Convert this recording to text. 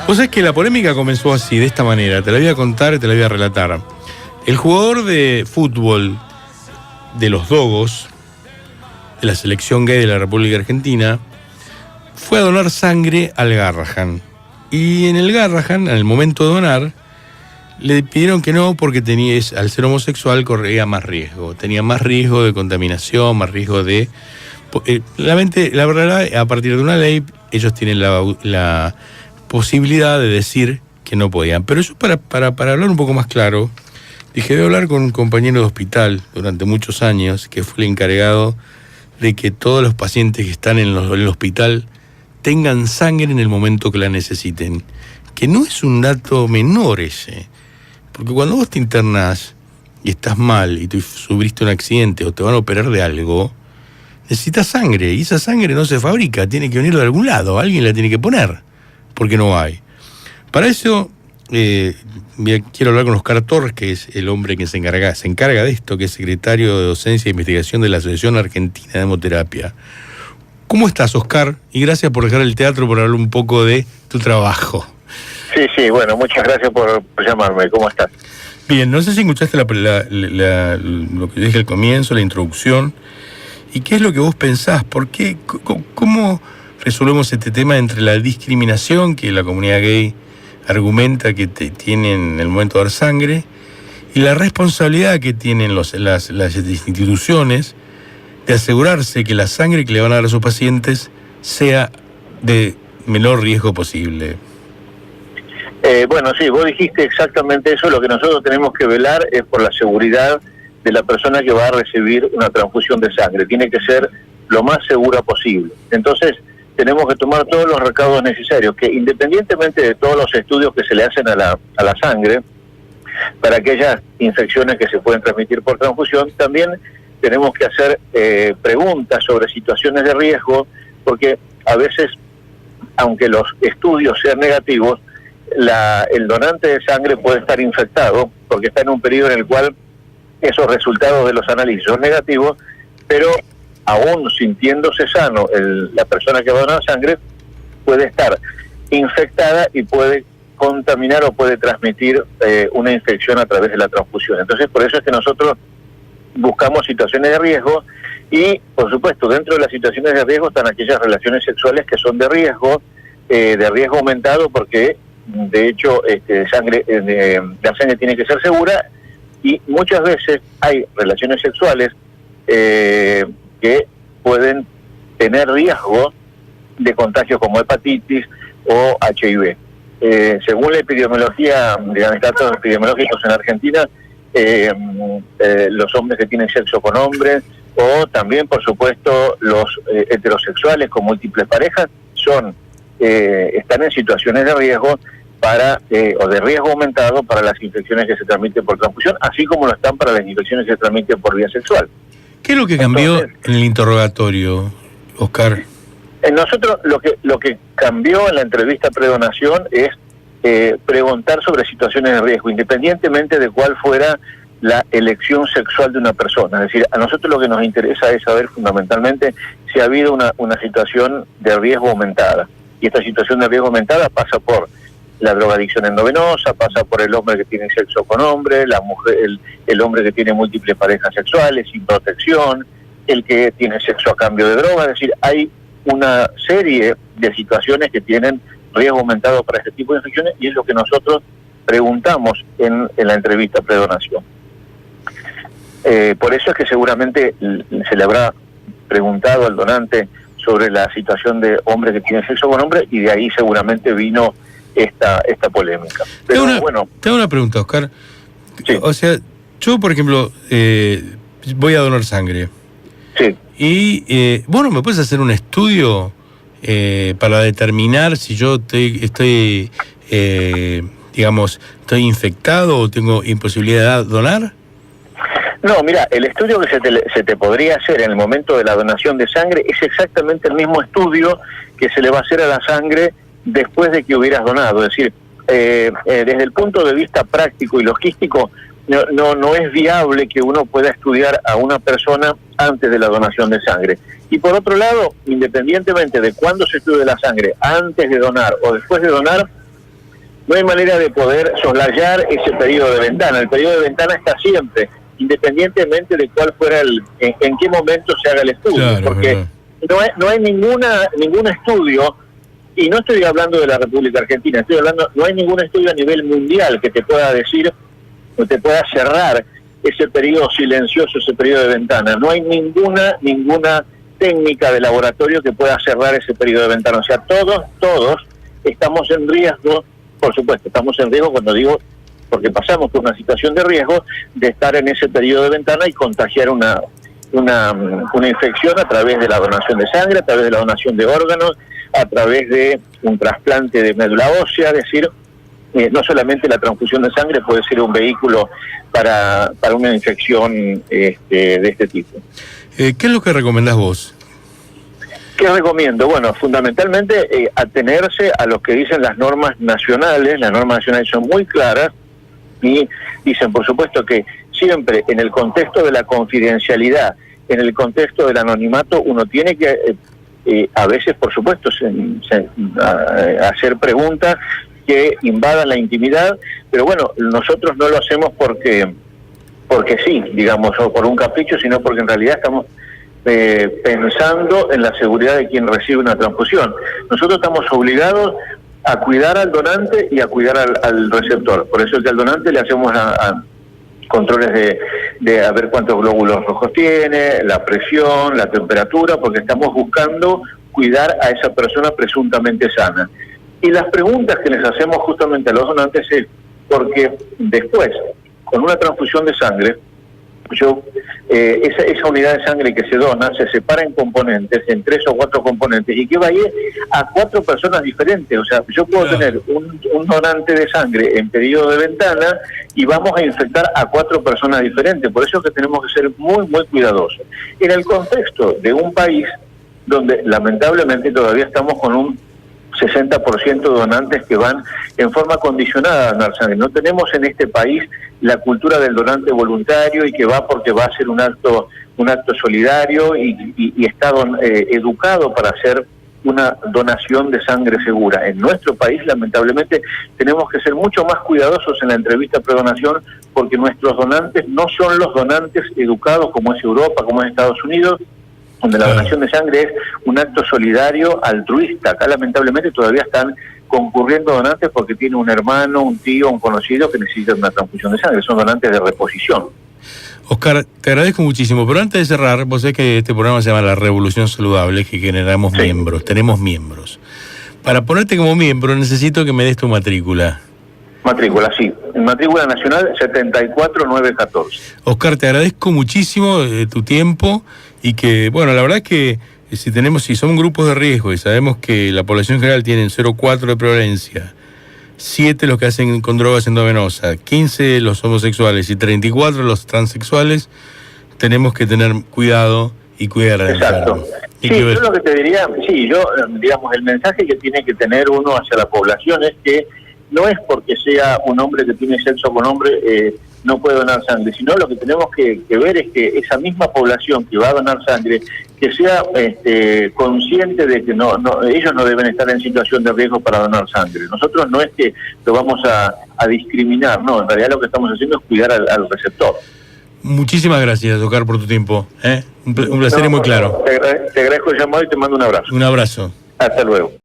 Vos sabés que la polémica comenzó así, de esta manera. Te la voy a contar y te la voy a relatar. El jugador de fútbol de los Dogos, de la selección gay de la República Argentina, fue a donar sangre al Garrahan. Y en el Garrahan, al momento de donar, le pidieron que no porque al ser homosexual corría más riesgo. Tenía más riesgo de contaminación, más riesgo de... La verdad, a partir de una ley, ellos tienen la posibilidad de decir que no podían. Pero yo, para hablar un poco más claro, dije, voy a hablar con un compañero de hospital durante muchos años, que fue el encargado de que todos los pacientes que están en el hospital tengan sangre en el momento que la necesiten. Que no es un dato menor ese. Porque cuando vos te internás y estás mal y tú sufriste un accidente o te van a operar de algo, necesitas sangre. Y esa sangre no se fabrica, tiene que venir de algún lado. Alguien la tiene que poner, porque no hay. Para eso, quiero hablar con Oscar Torres, que es el hombre que se encarga de esto, que es secretario de Docencia e Investigación de la Asociación Argentina de Hemoterapia. ¿Cómo estás, Oscar? Y gracias por dejar el teatro, por hablar un poco de tu trabajo. Sí, bueno, muchas gracias por llamarme. ¿Cómo estás? Bien, no sé si escuchaste lo que dije al comienzo, la introducción. ¿Y qué es lo que vos pensás? ¿Por qué? ¿Cómo resolvemos este tema entre la discriminación que la comunidad gay argumenta que tienen en el momento de dar sangre y la responsabilidad que tienen las instituciones de asegurarse que la sangre que le van a dar a sus pacientes sea de menor riesgo posible? Bueno, sí, vos dijiste exactamente eso. Lo que nosotros tenemos que velar es por la seguridad de la persona que va a recibir una transfusión de sangre. Tiene que ser lo más segura posible. Entonces, tenemos que tomar todos los recaudos necesarios, que independientemente de todos los estudios que se le hacen a la sangre, para aquellas infecciones que se pueden transmitir por transfusión, también tenemos que hacer preguntas sobre situaciones de riesgo, porque a veces, aunque los estudios sean negativos, el donante de sangre puede estar infectado, porque está en un periodo en el cual esos resultados de los análisis son negativos, pero aún sintiéndose sano, la persona que va a donar sangre puede estar infectada y puede contaminar o puede transmitir una infección a través de la transfusión. Entonces, por eso es que nosotros buscamos situaciones de riesgo y, por supuesto, dentro de las situaciones de riesgo están aquellas relaciones sexuales que son de riesgo aumentado, porque de hecho la sangre tiene que ser segura, y muchas veces hay relaciones sexuales que pueden tener riesgo de contagios como hepatitis o HIV. Según la epidemiología, digamos, datos epidemiológicos en Argentina, los hombres que tienen sexo con hombres, o también, por supuesto, los heterosexuales con múltiples parejas, están en situaciones de riesgo o de riesgo aumentado para las infecciones que se transmiten por transfusión, así como lo están para las infecciones que se transmiten por vía sexual. ¿Qué es lo que cambió en el interrogatorio, Oscar? Nosotros lo que cambió en la entrevista predonación es preguntar sobre situaciones de riesgo, independientemente de cuál fuera la elección sexual de una persona. Es decir, a nosotros lo que nos interesa es saber fundamentalmente si ha habido una situación de riesgo aumentada. Y esta situación de riesgo aumentada pasa por la drogadicción endovenosa, pasa por el hombre que tiene sexo con hombre, la mujer, el hombre que tiene múltiples parejas sexuales sin protección, el que tiene sexo a cambio de droga. Es decir, hay una serie de situaciones que tienen riesgo aumentado para este tipo de infecciones, y es lo que nosotros preguntamos en la entrevista predonación. Por eso es que seguramente se le habrá preguntado al donante sobre la situación de hombre que tiene sexo con hombre, y de ahí seguramente vino esta polémica. Pero te hago una pregunta, Oscar. Sí. O sea, yo, por ejemplo, voy a donar sangre. Sí. Y, ¿me puedes hacer un estudio para determinar si yo estoy infectado o tengo imposibilidad de donar? No, mira, el estudio que se te podría hacer en el momento de la donación de sangre es exactamente el mismo estudio que se le va a hacer a la sangre después de que hubieras donado. Es decir, desde el punto de vista práctico y logístico, no es viable que uno pueda estudiar a una persona antes de la donación de sangre. Y por otro lado, independientemente de cuándo se estudie la sangre, antes de donar o después de donar, no hay manera de poder soslayar ese periodo de ventana. El periodo de ventana está siempre, independientemente de cuál fuera en qué momento se haga el estudio, claro, porque no hay ningún estudio, y no estoy hablando de la República Argentina, estoy hablando, no hay ningún estudio a nivel mundial que te pueda decir o te pueda cerrar ese periodo silencioso, ese periodo de ventana. No hay ninguna técnica de laboratorio que pueda cerrar ese periodo de ventana. O sea, todos estamos en riesgo, por supuesto, estamos en riesgo cuando digo, porque pasamos por una situación de riesgo de estar en ese periodo de ventana y contagiar una infección a través de la donación de sangre, a través de la donación de órganos, a través de un trasplante de médula ósea, es decir, no solamente la transfusión de sangre puede ser un vehículo para una infección de este tipo. ¿Qué es lo que recomendás vos? ¿Qué recomiendo? Bueno, fundamentalmente atenerse a lo que dicen las normas nacionales. Las normas nacionales son muy claras y dicen, por supuesto, que siempre en el contexto de la confidencialidad, en el contexto del anonimato, uno tiene que, a veces, por supuesto, hacer preguntas que invadan la intimidad, pero bueno, nosotros no lo hacemos porque sí, digamos, o por un capricho, sino porque en realidad estamos pensando en la seguridad de quien recibe una transfusión. Nosotros estamos obligados a cuidar al donante y a cuidar al receptor. Por eso es que al donante le hacemos controles de a ver cuántos glóbulos rojos tiene, la presión, la temperatura, porque estamos buscando cuidar a esa persona presuntamente sana. Y las preguntas que les hacemos justamente a los donantes es porque después, con una transfusión de sangre, esa unidad de sangre que se dona se separa en componentes, en 3 o 4 componentes, y que vaya a 4 personas diferentes. O sea, yo puedo tener un donante de sangre en periodo de ventana y vamos a infectar a 4 personas diferentes. Por eso es que tenemos que ser muy, muy cuidadosos. En el contexto de un país donde lamentablemente todavía estamos con un 60% de donantes que van en forma condicionada a donar sangre. No tenemos en este país la cultura del donante voluntario y que va porque va a ser un acto solidario y está educado para hacer una donación de sangre segura. En nuestro país, lamentablemente, tenemos que ser mucho más cuidadosos en la entrevista predonación porque nuestros donantes no son los donantes educados como es Europa, como es Estados Unidos, donde la donación de sangre es un acto solidario, altruista. Acá lamentablemente todavía están concurriendo donantes porque tiene un hermano, un tío, un conocido que necesita una transfusión de sangre. Son donantes de reposición. Oscar, te agradezco muchísimo, pero antes de cerrar, vos sabés que este programa se llama La Revolución Saludable, que generamos miembros, tenemos miembros. Para ponerte como miembro necesito que me des tu matrícula. Matrícula, sí. Matrícula nacional 74914. Oscar, te agradezco muchísimo tu tiempo y que, bueno, la verdad es que si son grupos de riesgo y sabemos que la población general tiene 0,4 de prevalencia, 7 los que hacen con drogas endovenosas, 15 los homosexuales y 34 los transexuales, tenemos que tener cuidado y cuidar a la enfermo. Sí, yo lo que te diría, digamos, el mensaje que tiene que tener uno hacia la población es que no es porque sea un hombre que tiene sexo con hombre no puede donar sangre, sino lo que tenemos que ver es que esa misma población que va a donar sangre, que sea consciente de que ellos no deben estar en situación de riesgo para donar sangre. Nosotros no es que lo vamos a discriminar, no, en realidad lo que estamos haciendo es cuidar al receptor. Muchísimas gracias, Oscar, por tu tiempo. Un placer y muy claro. Te agradezco el llamado y te mando un abrazo. Un abrazo. Hasta luego.